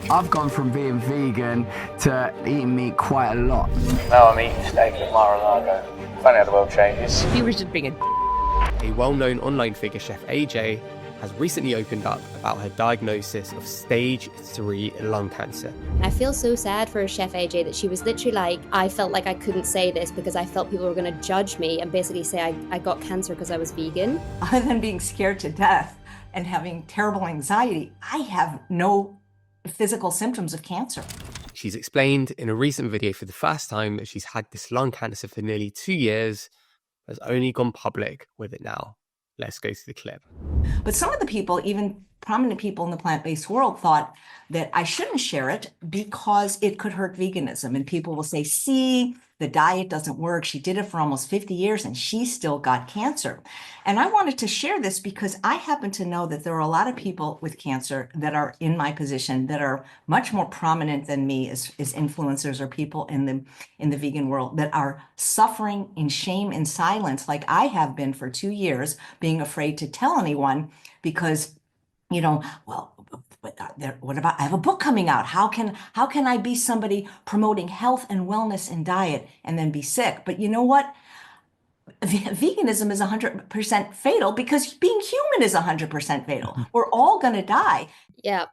I've gone from being vegan to eating meat quite a lot. Now I'm eating steak at Mar-a-Lago. Funny how the world changes. He was just being A well-known online figure, Chef AJ, has recently opened up about her diagnosis of stage 3 lung cancer. I feel so sad for Chef AJ that she was literally like, I felt like I couldn't say this because I felt people were going to judge me and basically say I got cancer because I was vegan. Other than being scared to death and having terrible anxiety, I have no physical symptoms of cancer. She's explained in a recent video for the first time that she's had this lung cancer for nearly 2 years, has only gone public with it now. Let's go to the clip. But some of the people, even prominent people in the plant-based world, thought that I shouldn't share it because it could hurt veganism. And people will say, see, the diet doesn't work. She did it for almost 50 years and she still got cancer. And I wanted to share this because I happen to know that there are a lot of people with cancer that are in my position that are much more prominent than me as influencers or people in the vegan world that are suffering in shame and silence, like I have been for 2 years, being afraid to tell anyone because, well, what about, I have a book coming out. How can I be somebody promoting health and wellness and diet and then be sick? But you know what? Veganism is 100% fatal because being human is 100% fatal. We're all going to die. Yeah.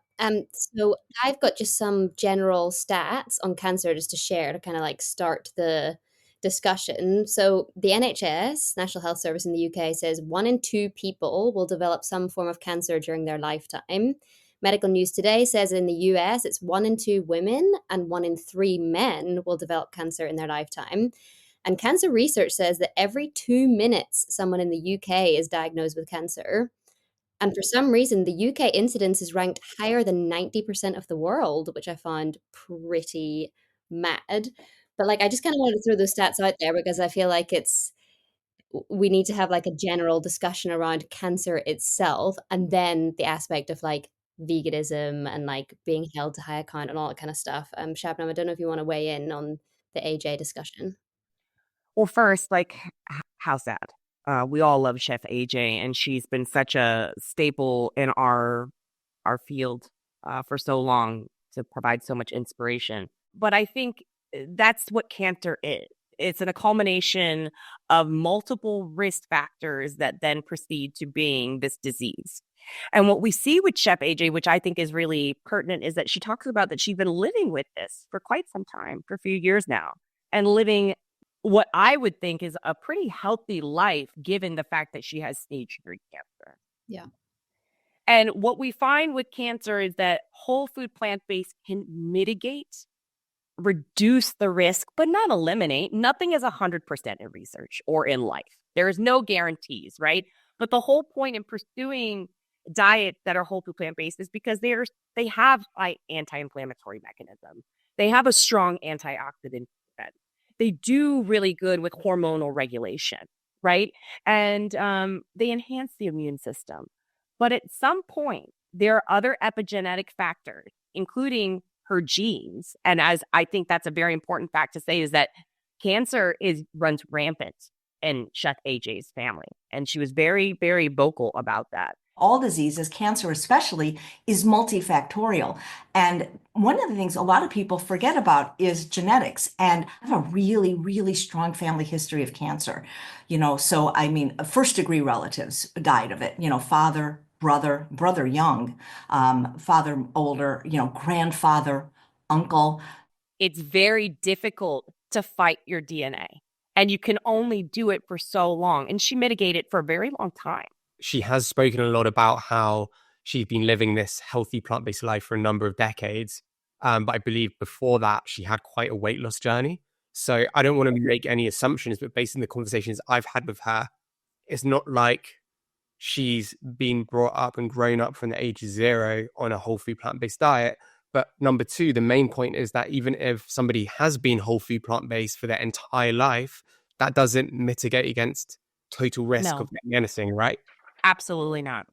So I've got just some general stats on cancer just to share to kind of like start the discussion. So the NHS, National Health Service in the UK, says 1 in 2 people will develop some form of cancer during their lifetime. Medical News Today says in the US, it's 1 in 2 women and 1 in 3 men will develop cancer in their lifetime. And cancer research says that every 2 minutes, someone in the UK is diagnosed with cancer. And for some reason, the UK incidence is ranked higher than 90% of the world, which I found pretty mad. But like, I just kind of wanted to throw those stats out there because I feel like we need to have like a general discussion around cancer itself and then the aspect of like veganism and like being held to high account and all that kind of stuff. Shabnam, I don't know if you want to weigh in on the AJ discussion. Well, first, like, how sad. We all love Chef AJ, and she's been such a staple in our field for so long to provide so much inspiration. But I think that's what cancer is. It's a culmination of multiple risk factors that then proceed to being this disease. And what we see with Chef AJ, which I think is really pertinent, is that she talks about that she's been living with this for quite some time, for a few years now, and living what I would think is a pretty healthy life, given the fact that she has stage 3 cancer. Yeah. And what we find with cancer is that whole food plant-based can mitigate, reduce the risk, but not eliminate. Nothing is 100% in research or in life. There is no guarantees, right? But the whole point in pursuing diets that are whole food plant-based is because they have an anti-inflammatory mechanism. They have a strong antioxidant effect. They do really good with hormonal regulation, right? And they enhance the immune system. But at some point, there are other epigenetic factors, including her genes. And as I think that's a very important fact to say is that cancer runs rampant in Chef AJ's family. And she was very, very vocal about that. All diseases, cancer especially, is multifactorial. And one of the things a lot of people forget about is genetics. And I have a really, really strong family history of cancer. So I mean, first degree relatives died of it, father, brother young, father older, grandfather, uncle. It's very difficult to fight your DNA. And you can only do it for so long. And she mitigated for a very long time. She has spoken a lot about how she's been living this healthy plant-based life for a number of decades. But I believe before that, she had quite a weight loss journey. So I don't want to make any assumptions, but based on the conversations I've had with her, it's not like she's been brought up and grown up from the age of 0 on a whole food plant-based diet. But number 2, the main point is that even if somebody has been whole food plant-based for their entire life, that doesn't mitigate against total risk of getting anything, right? Absolutely not.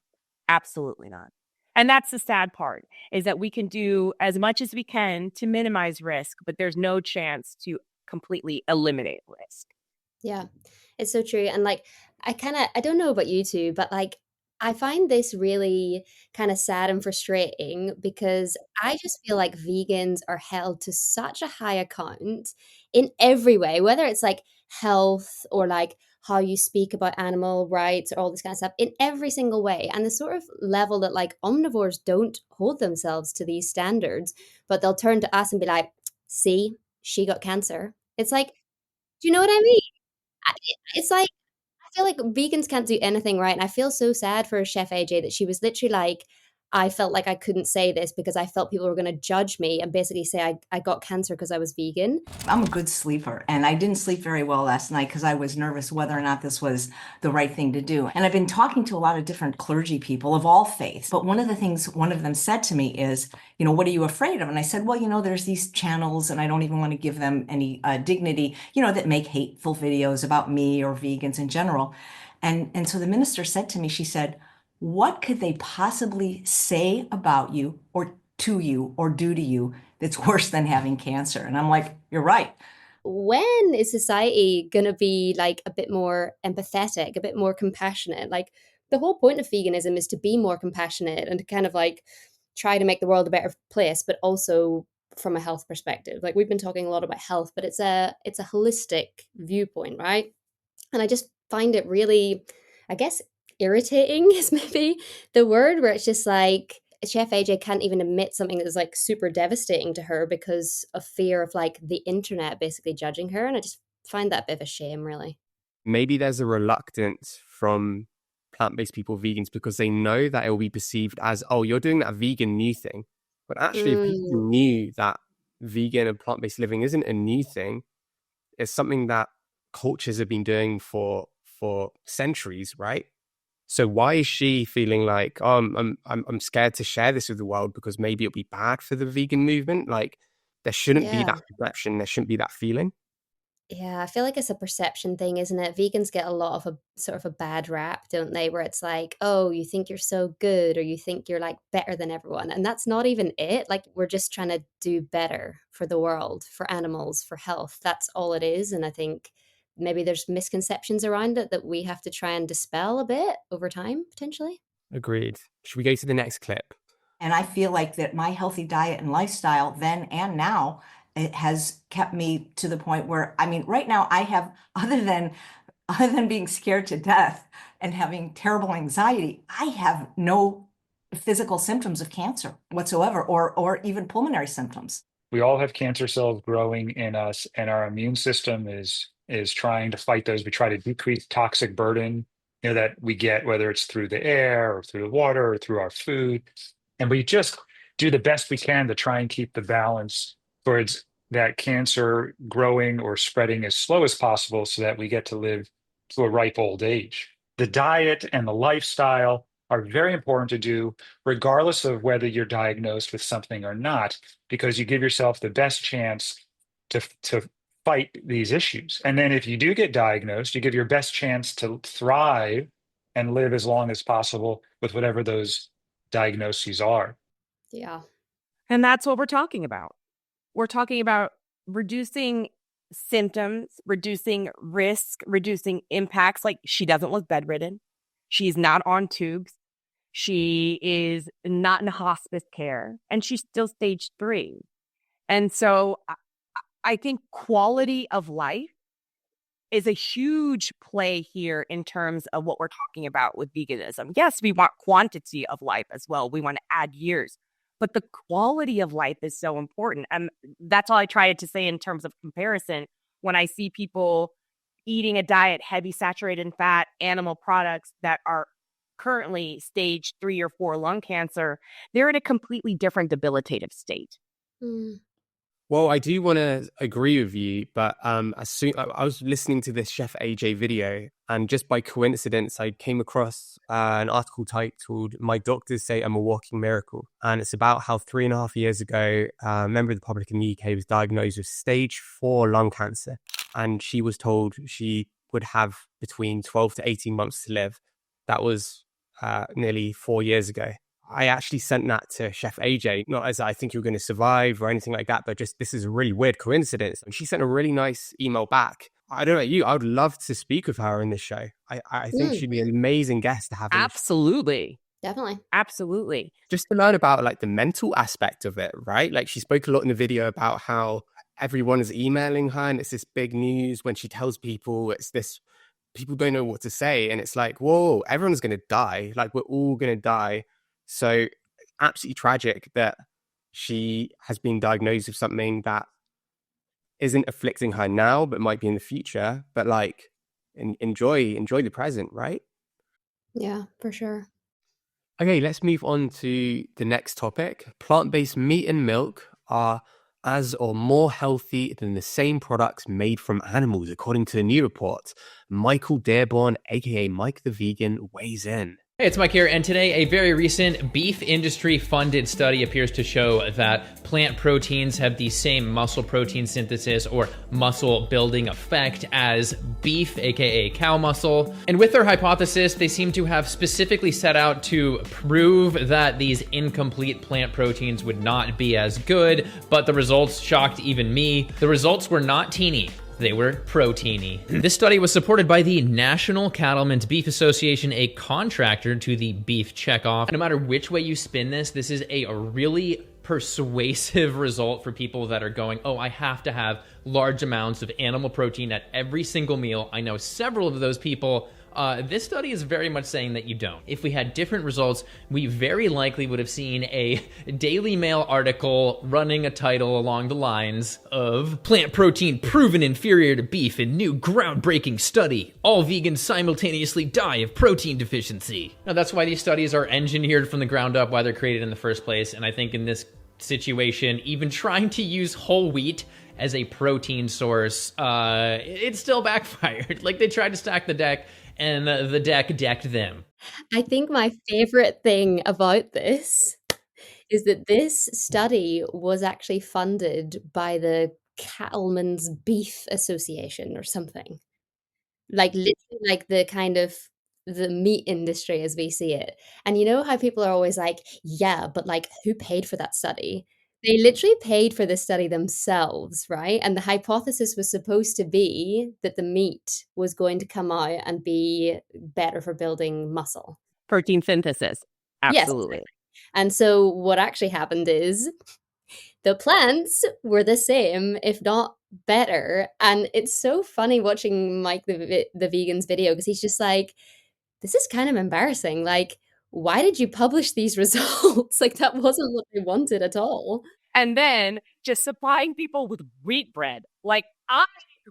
Absolutely not. And that's the sad part, is that we can do as much as we can to minimize risk, but there's no chance to completely eliminate risk. Yeah, it's so true. And like, I don't know about you two, but like, I find this really kind of sad and frustrating because I just feel like vegans are held to such a high account in every way, whether it's like health or like how you speak about animal rights or all this kind of stuff, in every single way. And the sort of level that like omnivores don't hold themselves to these standards, but they'll turn to us and be like, see, she got cancer. It's like, do you know what I mean? It's like, I feel like vegans can't do anything right, and I feel so sad for Chef AJ that she was literally like, "I felt like I couldn't say this because I felt people were gonna judge me and basically say I got cancer because I was vegan." I'm a good sleeper, and I didn't sleep very well last night because I was nervous whether or not this was the right thing to do. And I've been talking to a lot of different clergy people of all faiths. But one of the things one of them said to me is, what are you afraid of? And I said, well, there's these channels, and I don't even want to give them any dignity, that make hateful videos about me or vegans in general. And so the minister said to me, she said, what could they possibly say about you or to you or do to you that's worse than having cancer? And I'm like, you're right. When is society gonna be like a bit more empathetic, a bit more compassionate? Like the whole point of veganism is to be more compassionate and to kind of like try to make the world a better place, but also from a health perspective. Like we've been talking a lot about health, but it's a holistic viewpoint, right? And I just find it really, I guess, irritating is maybe the word, where it's just like Chef AJ can't even admit something that's like super devastating to her because of fear of like the internet basically judging her. And I just find that a bit of a shame, really. Maybe there's a reluctance from plant-based people, vegans, because they know that it will be perceived as, oh, you're doing that vegan new thing. But actually, if people knew that vegan and plant-based living isn't a new thing, it's something that cultures have been doing for centuries, right? So why is she feeling like, oh, I'm scared to share this with the world because maybe it'll be bad for the vegan movement? Like, there shouldn't be that perception. There shouldn't be that feeling. Yeah, I feel like it's a perception thing, isn't it? Vegans get a lot of a sort of a bad rap, don't they? Where it's like, oh, you think you're so good, or you think you're like better than everyone. And that's not even it. Like, we're just trying to do better for the world, for animals, for health. That's all it is. And I think maybe there's misconceptions around it that we have to try and dispel a bit over time, potentially. Agreed. Should we go to the next clip? And I feel like that my healthy diet and lifestyle then and now, it has kept me to the point where, I mean, right now I have, other than being scared to death and having terrible anxiety, I have no physical symptoms of cancer whatsoever, or even pulmonary symptoms. We all have cancer cells growing in us, and our immune system is trying to fight those. We try to decrease toxic burden, that we get, whether it's through the air or through the water or through our food. And we just do the best we can to try and keep the balance towards that cancer growing or spreading as slow as possible so that we get to live to a ripe old age. The diet and the lifestyle are very important to do, regardless of whether you're diagnosed with something or not, because you give yourself the best chance to fight these issues. And then if you do get diagnosed, you give your best chance to thrive and live as long as possible with whatever those diagnoses are. Yeah. And that's what we're talking about. We're talking about reducing symptoms, reducing risk, reducing impacts. Like, she doesn't look bedridden. She's not on tubes. She is not in hospice care, and she's still stage 3. And so I think quality of life is a huge play here in terms of what we're talking about with veganism. Yes, we want quantity of life as well. We want to add years, but the quality of life is so important. And that's all I tried to say in terms of comparison. When I see people eating a diet heavy saturated in fat, animal products that are currently stage 3 or 4 lung cancer, they're in a completely different debilitative state. Well, I do want to agree with you, but as soon I was listening to this Chef AJ video, and just by coincidence, I came across an article titled "My Doctors Say I'm a Walking Miracle," and it's about how 3.5 years ago, a member of the public in the UK was diagnosed with stage 4 lung cancer, and she was told she would have between 12 to 18 months to live. That was nearly 4 years ago. I actually sent that to Chef AJ, not as I think you're going to survive or anything like that, but just this is a really weird coincidence. And she sent a really nice email back. I don't know you, I would love to speak with her in this show. I think she'd be an amazing guest to have. Absolutely. Definitely. Absolutely. Just to learn about like the mental aspect of it, right? Like she spoke a lot in the video about how everyone is emailing her and it's this big news when she tells people it's this, people don't know what to say. And it's like, whoa, everyone's going to die. Like we're all going to die. So absolutely tragic that she has been diagnosed with something that isn't afflicting her now, but might be in the future. But like, enjoy the present, right? Yeah, for sure. Okay, let's move on to the next topic. Plant-based meat and milk are as or more healthy than the same products made from animals, according to a new report. Michael Dearborn, aka Mike the Vegan, weighs in. Hey, it's Mike here, and today a very recent beef industry-funded study appears to show that plant proteins have the same muscle protein synthesis or muscle building effect as beef, aka cow muscle. And with their hypothesis, they seem to have specifically set out to prove that these incomplete plant proteins would not be as good, but the results shocked even me. The results were not teeny. They were proteiny. This study was supported by the National Cattlemen's Beef Association, a contractor to the beef checkoff. No matter which way you spin this is a really persuasive result for people that are going, oh, I have to have large amounts of animal protein at every single meal. I know several of those people. This study is very much saying that you don't. If we had different results, we very likely would have seen a Daily Mail article running a title along the lines of plant protein proven inferior to beef in new groundbreaking study. All vegans simultaneously die of protein deficiency. Now, that's why these studies are engineered from the ground up, why they're created in the first place. And I think in this situation, even trying to use whole wheat as a protein source, it still backfired. Like they tried to stack the deck, and the deck decked them. I think my favorite thing about this is that this study was actually funded by the Cattlemen's Beef Association or something. Like literally like the kind of the meat industry as we see it. And you know how people are always like, yeah, but like who paid for that study? They literally paid for this study themselves, right? And the hypothesis was supposed to be that the meat was going to come out and be better for building muscle. Protein synthesis. Absolutely. Yes. And so what actually happened is the plants were the same, if not better. And it's so funny watching Mike the Vegan's video because he's just like, this is kind of embarrassing. Like, why did you publish these results? Like, that wasn't what they wanted at all. And then just supplying people with wheat bread. Like, I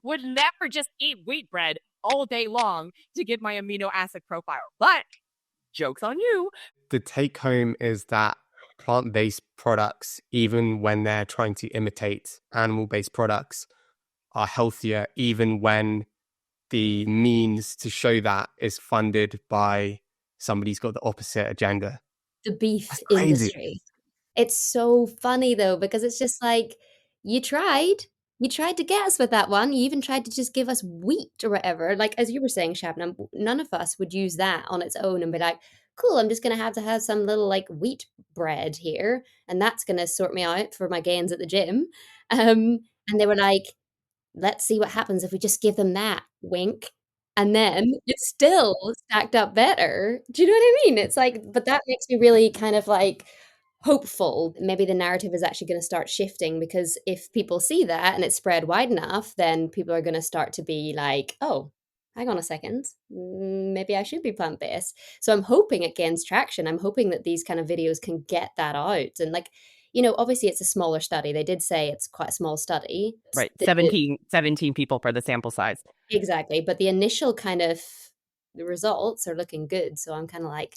would never just eat wheat bread all day long to get my amino acid profile. But joke's on you. The take home is that plant-based products, even when they're trying to imitate animal-based products, are healthier, even when the means to show that is funded by somebody who's got the opposite agenda. The beef industry. It's so funny though, because it's just like, you tried to get us with that one. You even tried to just give us wheat or whatever. Like, as you were saying, Shabnam, none of us would use that on its own and be like, cool, I'm just going to have some little like wheat bread here. And that's going to sort me out for my gains at the gym. And they were like, let's see what happens if we just give them that, wink. And then it's still stacked up better. Do you know what I mean? It's like, but that makes me really kind of like hopeful. Maybe the narrative is actually going to start shifting, because if people see that and it's spread wide enough, then people are going to start to be like, oh, hang on a second, maybe I should be plant-based. So I'm hoping it gains traction. I'm hoping that these kind of videos can get that out. And like, you know, obviously it's a smaller study. They did say it's quite a small study. Right. 17 people for the sample size. Exactly. But the initial kind of the results are looking good. So I'm kind of like,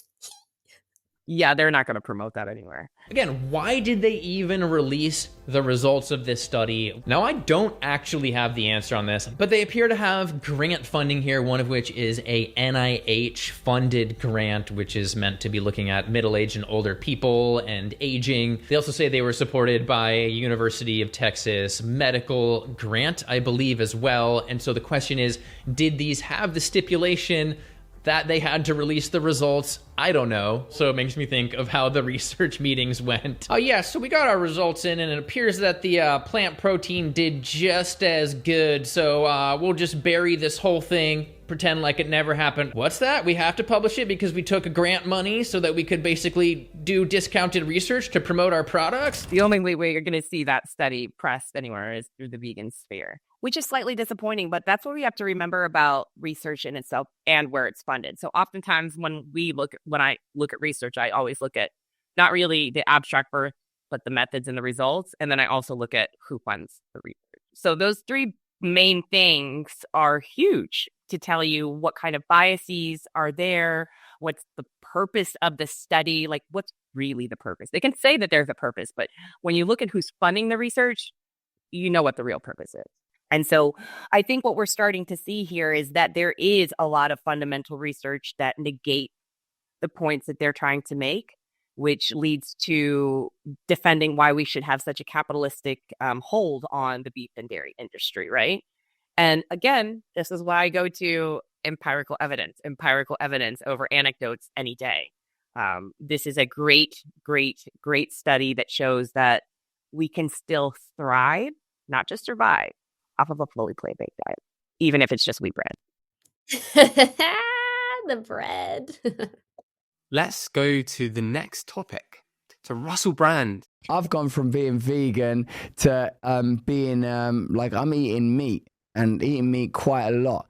yeah, they're not going to promote that anywhere. Again, why did they even release the results of this study? Now, I don't actually have the answer on this, but they appear to have grant funding here, one of which is a NIH-funded grant, which is meant to be looking at middle-aged and older people and aging. They also say they were supported by a University of Texas medical grant, I believe, as well. And so the question is, did these have the stipulation that they had to release the results? I don't know. So it makes me think of how the research meetings went. Oh yeah, so we got our results in, and it appears that the plant protein did just as good. So we'll just bury this whole thing, pretend like it never happened. What's that? We have to publish it because we took grant money so that we could basically do discounted research to promote our products? The only way you're going to see that study pressed anywhere is through the vegan sphere, which is slightly disappointing, but that's what we have to remember about research in itself and where it's funded. So oftentimes when I look at research, I always look at not really the abstract first, but the methods and the results. And then I also look at who funds the research. So those three main things are huge to tell you what kind of biases are there, what's the purpose of the study, like what's really the purpose. They can say that there's a purpose, but when you look at who's funding the research, you know what the real purpose is. And so I think what we're starting to see here is that there is a lot of fundamental research that negate the points that they're trying to make, which leads to defending why we should have such a capitalistic hold on the beef and dairy industry, right? And again, this is why I go to empirical evidence over anecdotes any day. This is a great study that shows that we can still thrive, not just survive, off of a fully plant-based diet, even if it's just wheat bread. The bread. Let's go to the next topic, to Russell Brand. I've gone from being vegan to being like I'm eating meat and eating meat quite a lot.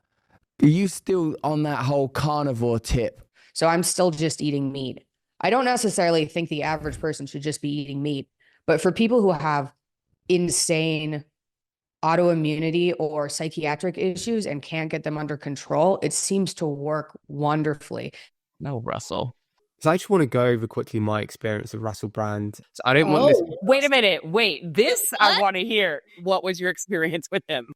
Are you still on that whole carnivore tip? So I'm still just eating meat. I don't necessarily think the average person should just be eating meat, but for people who have insane autoimmunity or psychiatric issues and can't get them under control, it seems to work wonderfully. No, Russell. So I just want to go over quickly my experience with Russell Brand. So I don't want this. Wait a minute. This I want to hear. What was your experience with him?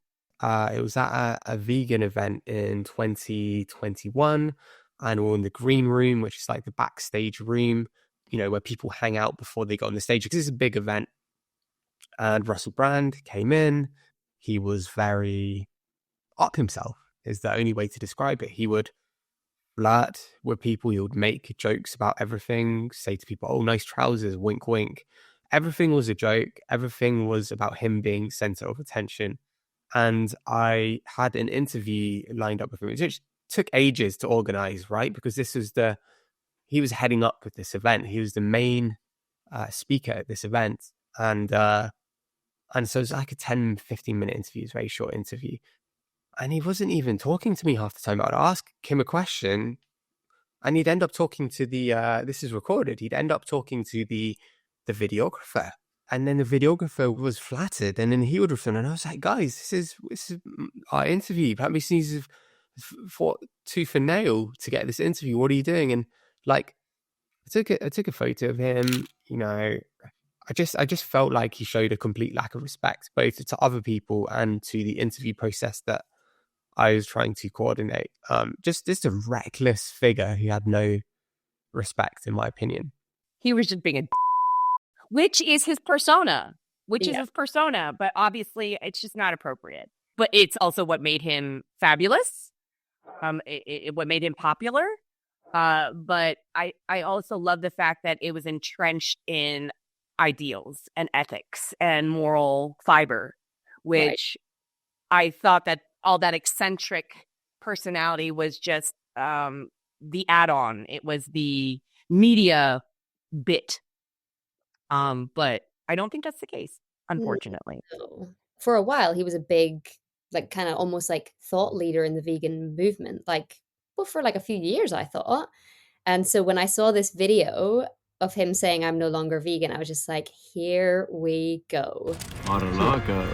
It was at a vegan event in 2021, and we're in the green room, which is like the backstage room, where people hang out before they go on the stage, because it's a big event. And Russell Brand came in. He was very up himself, is the only way to describe it. He would flirt with people. He would make jokes about everything, say to people, "Oh, nice trousers, wink, wink." Everything was a joke. Everything was about him being center of attention. And I had an interview lined up with him. It just took ages to organize, right? Because he was heading up with this event. He was the main speaker at this event. And so it's like a 10, 15-minute interview. It's a very short interview. And he wasn't even talking to me half the time. I'd ask him a question, and he'd end up talking to this is recorded, he'd end up talking to the videographer. And then the videographer was flattered, and then he would return. And I was like, guys, this is our interview. Perhaps you've fought tooth and nail to get this interview. What are you doing? And like, I took a photo of him, I just felt like he showed a complete lack of respect, both to other people and to the interview process that I was trying to coordinate. Just a reckless figure who had no respect, in my opinion. He was just being which is his persona, but obviously it's just not appropriate. But it's also what made him fabulous, what made him popular. But I also love the fact that it was entrenched in ideals and ethics and moral fiber, which I thought that all that eccentric personality was just the add-on. It was the media bit. But I don't think that's the case, unfortunately. No. For a while, he was a big, like, kind of almost like thought leader in the vegan movement, for like a few years, I thought. And so when I saw this video of him saying, "I'm no longer vegan," I was just like, here we go. Mar-a-Lago.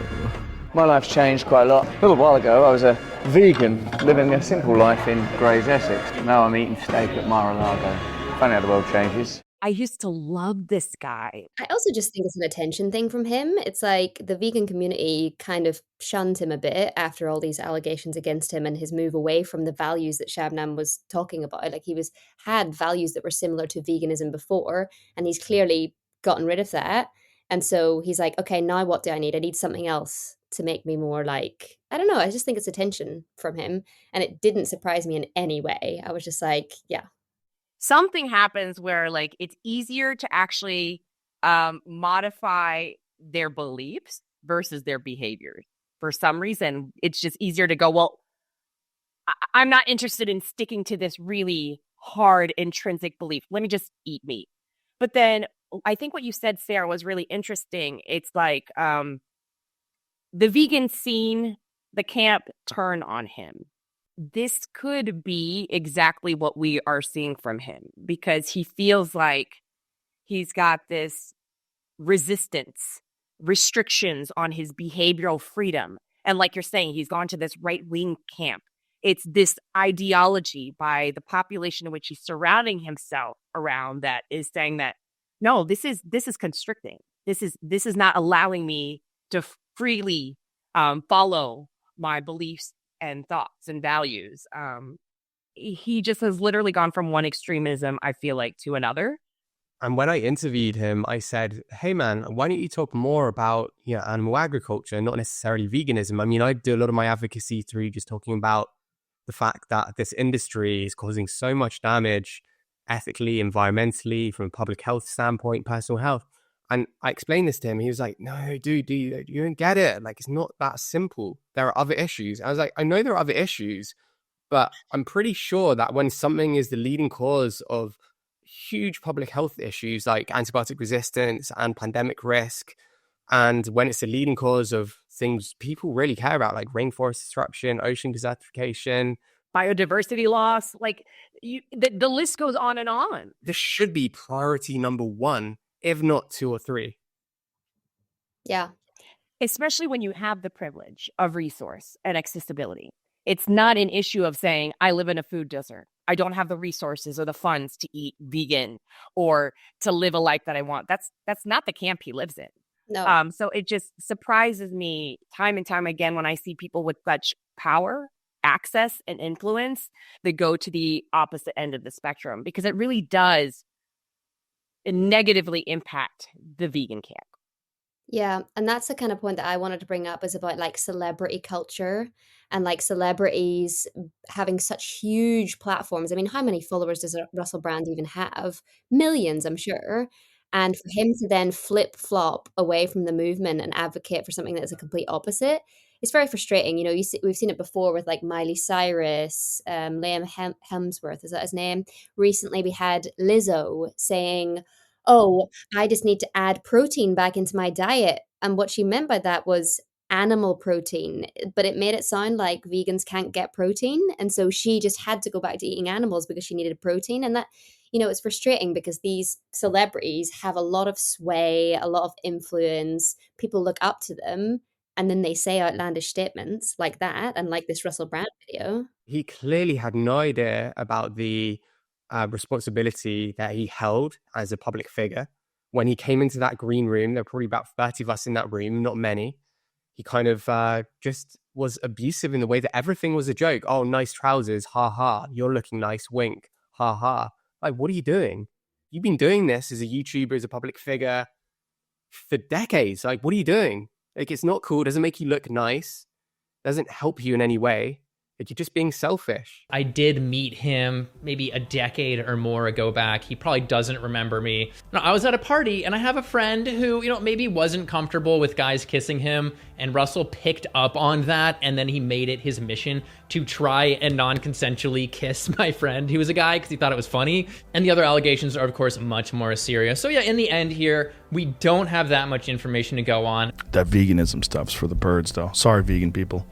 My life's changed quite a lot. A little while ago, I was a vegan, living a simple life in Grays, Essex. Now I'm eating steak at Mar-a-Lago. Funny how the world changes. I used to love this guy. I also just think it's an attention thing from him. It's like the vegan community kind of shunned him a bit after all these allegations against him and his move away from the values that Shabnam was talking about. Like he had values that were similar to veganism before, and he's clearly gotten rid of that. And so he's like, okay, now what do I need? I need something else to make me more like, I don't know. I just think it's attention from him. And it didn't surprise me in any way. I was just like, yeah. Something happens where like it's easier to actually modify their beliefs versus their behaviors. For some reason, it's just easier to go, well, I'm not interested in sticking to this really hard intrinsic belief. Let me just eat meat. But then I think what you said, Sarah, was really interesting. It's like the vegan scene, the camp turn on him. This could be exactly what we are seeing from him, because he feels like he's got this resistance, restrictions on his behavioral freedom. And like you're saying, he's gone to this right-wing camp. It's this ideology by the population in which he's surrounding himself around that is saying that, no, this is constricting. This is not allowing me to freely follow my beliefs and thoughts and values. He just has literally gone from one extremism, I feel like, to another. And when I interviewed him, I said, hey, man, why don't you talk more about animal agriculture, not necessarily veganism? I mean, I do a lot of my advocacy through just talking about the fact that this industry is causing so much damage ethically, environmentally, from a public health standpoint, personal health. And I explained this to him. He was like, no, dude, you don't get it. Like, it's not that simple. There are other issues. I was like, I know there are other issues, but I'm pretty sure that when something is the leading cause of huge public health issues like antibiotic resistance and pandemic risk, and when it's the leading cause of things people really care about, like rainforest destruction, ocean desertification, biodiversity loss, like the list goes on and on. This should be priority number one, if not 2 or 3. Yeah. Especially when you have the privilege of resource and accessibility. It's not an issue of saying, I live in a food desert. I don't have the resources or the funds to eat vegan or to live a life that I want. That's not the camp he lives in. No. So it just surprises me time and time again when I see people with such power, access, and influence that go to the opposite end of the spectrum, because it really does negatively impact the vegan camp. Yeah, and that's the kind of point that I wanted to bring up, is about like celebrity culture and like celebrities having such huge platforms. I mean, how many followers does Russell Brand even have? Millions, I'm sure. And for him to then flip-flop away from the movement and advocate for something that is a complete opposite, it's very frustrating. You know, we've seen it before with like Miley Cyrus, Liam Hemsworth, is that his name? Recently we had Lizzo saying, oh, I just need to add protein back into my diet. And what she meant by that was animal protein, but it made it sound like vegans can't get protein. And so she just had to go back to eating animals because she needed protein. And that, you know, it's frustrating because these celebrities have a lot of sway, a lot of influence. People look up to them. And then they say outlandish statements like that, and like this Russell Brand video. He clearly had no idea about the responsibility that he held as a public figure. When he came into that green room, there were probably about 30 of us in that room, not many. He kind of just was abusive in the way that everything was a joke. Oh, nice trousers, ha ha. You're looking nice, wink, ha ha. Like, what are you doing? You've been doing this as a YouTuber, as a public figure for decades. Like, what are you doing? Like, it's not cool. It doesn't make you look nice. It doesn't help you in any way. Like, you're just being selfish. I did meet him maybe a decade or more ago back. He probably doesn't remember me. No, I was at a party and I have a friend who, you know, maybe wasn't comfortable with guys kissing him, and Russell picked up on that, and then he made it his mission to try and non-consensually kiss my friend who was a guy because he thought it was funny. And the other allegations are, of course, much more serious. So yeah, in the end here, we don't have that much information to go on. That veganism stuff's for the birds, though. Sorry, vegan people.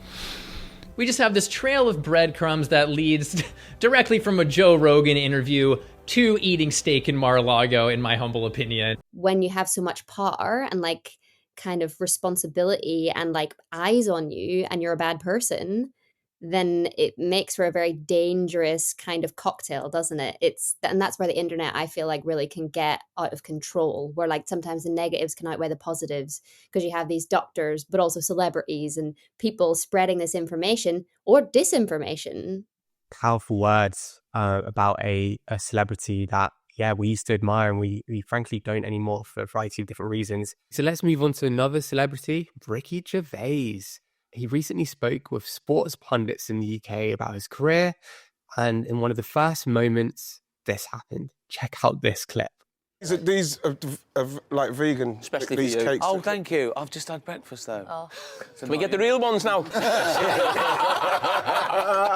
We just have this trail of breadcrumbs that leads directly from a Joe Rogan interview to eating steak in Mar-a-Lago, in my humble opinion. When you have so much power and like kind of responsibility and like eyes on you and you're a bad person, then it makes for a very dangerous kind of cocktail, doesn't it? And that's where the internet, I feel like, really can get out of control, where like sometimes the negatives can outweigh the positives, because you have these doctors, but also celebrities and people spreading this information or disinformation. Powerful words about a celebrity that yeah, we used to admire, and we frankly don't anymore for a variety of different reasons. So let's move on to another celebrity, Ricky Gervais. He recently spoke with sports pundits in the UK about his career, and in one of the first moments, this happened. Check out this clip. These are like vegan, especially these for you. cakes. Oh, thank you. I've just had breakfast though. Oh. Can we get the real ones now?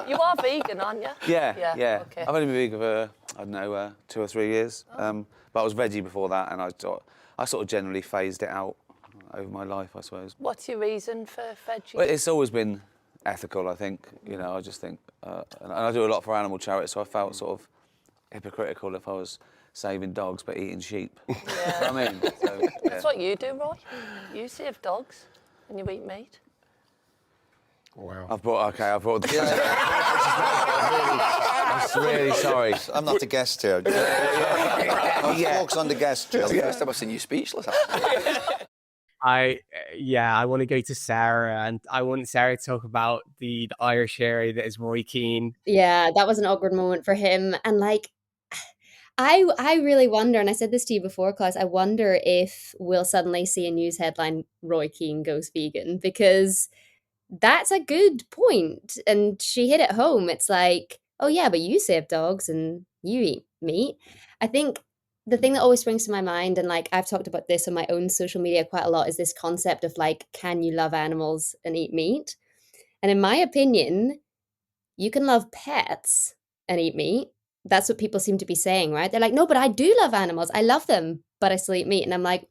You are vegan, aren't you? Yeah. Okay. I've only been vegan for, I don't know, 2 or 3 years. But I was veggie before that, and I sort of generally phased it out over my life, I suppose. What's your reason for veggie? Well, it's always been ethical, I think. You know, I just think, and I do a lot for animal charity, so I felt sort of hypocritical if I was saving dogs but eating sheep. Yeah. You know what I mean? So, yeah. That's what you do, Roy. You save dogs and you eat meat. Wow. I brought the... I'm really sorry. I'm not the guest here. Focus on the guest. First time I've seen you speechless. I want to go to Sarah, and I want Sarah to talk about the Irish area that is Roy Keane. Yeah, that was an awkward moment for him. And like, I really wonder, and I said this to you before, Klaus, I wonder if we'll suddenly see a news headline, Roy Keane goes vegan, because that's a good point. And she hit it home. It's like, oh yeah, but you save dogs and you eat meat. I think the thing that always springs to my mind, and like I've talked about this on my own social media quite a lot, is this concept of like, can you love animals and eat meat? And in my opinion, you can love pets and eat meat. That's what people seem to be saying, right? They're like, no, but I do love animals. I love them, but I still eat meat. And I'm like,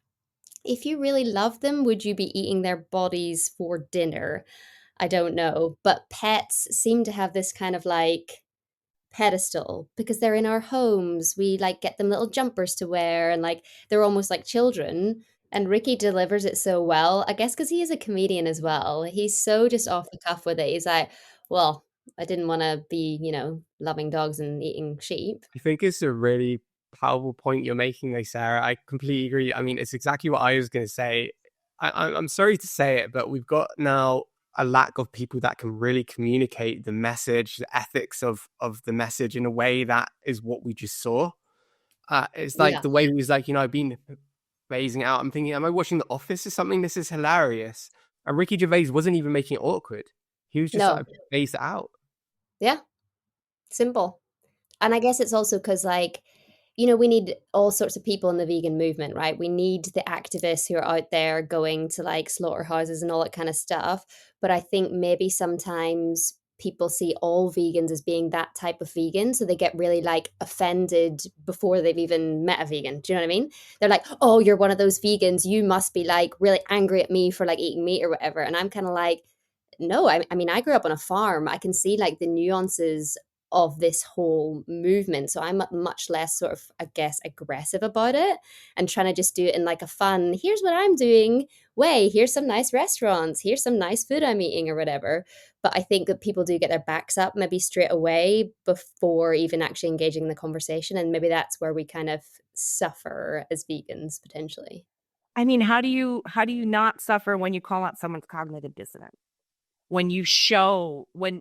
if you really love them, would you be eating their bodies for dinner? I don't know. But pets seem to have this kind of like pedestal because they're in our homes. We like get them little jumpers to wear, and like they're almost like children. And Ricky delivers it so well, I guess because he is a comedian as well. He's so just off the cuff with it. He's like, well, I didn't want to be, loving dogs and eating sheep. I think it's a really powerful point you're making there, Sarah. I completely agree. I mean, it's exactly what I was going to say. I'm sorry to say it, but we've got now a lack of people that can really communicate the message, the ethics of the message in a way that is what we just saw. It's like the way he was like, I've been phasing out. I'm thinking, am I watching The Office or something? This is hilarious. And Ricky Gervais wasn't even making it awkward. He was just like, phase it out. Yeah. Simple. And I guess it's also because like, we need all sorts of people in the vegan movement, right? We need the activists who are out there going to like slaughterhouses and all that kind of stuff. But I think maybe sometimes people see all vegans as being that type of vegan. So they get really like offended before they've even met a vegan. Do you know what I mean? They're like, oh, you're one of those vegans. You must be like really angry at me for like eating meat or whatever. And I'm kind of like, no, I mean, I grew up on a farm. I can see like the nuances of this whole movement. So I'm much less sort of, I guess, aggressive about it and trying to just do it in like a fun, here's what I'm doing way, here's some nice restaurants, here's some nice food I'm eating or whatever. But I think that people do get their backs up maybe straight away before even actually engaging in the conversation. And maybe that's where we kind of suffer as vegans potentially. I mean, how do you not suffer when you call out someone's cognitive dissonance? When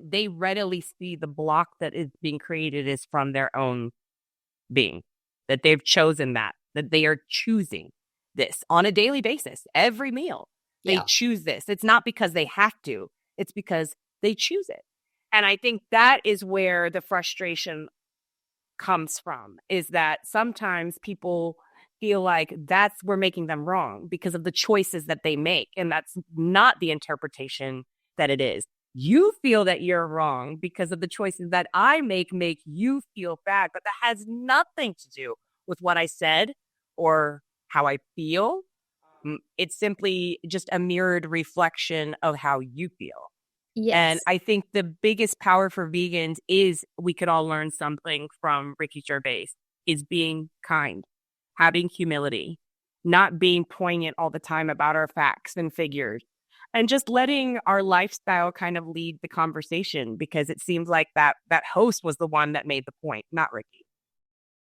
they readily see the block that is being created is from their own being, that they've chosen that they are choosing this on a daily basis, every meal. They choose this. It's not because they have to, it's because they choose it. And I think that is where the frustration comes from, is that sometimes people feel like we're making them wrong because of the choices that they make. And that's not the interpretation that it is. You feel that you're wrong because of the choices that I make you feel bad, but that has nothing to do with what I said or how I feel. It's simply just a mirrored reflection of how you feel. Yes. And I think the biggest power for vegans is we could all learn something from Ricky Gervais, is being kind, having humility, not being poignant all the time about our facts and figures, and just letting our lifestyle kind of lead the conversation, because it seems like that host was the one that made the point, not Ricky.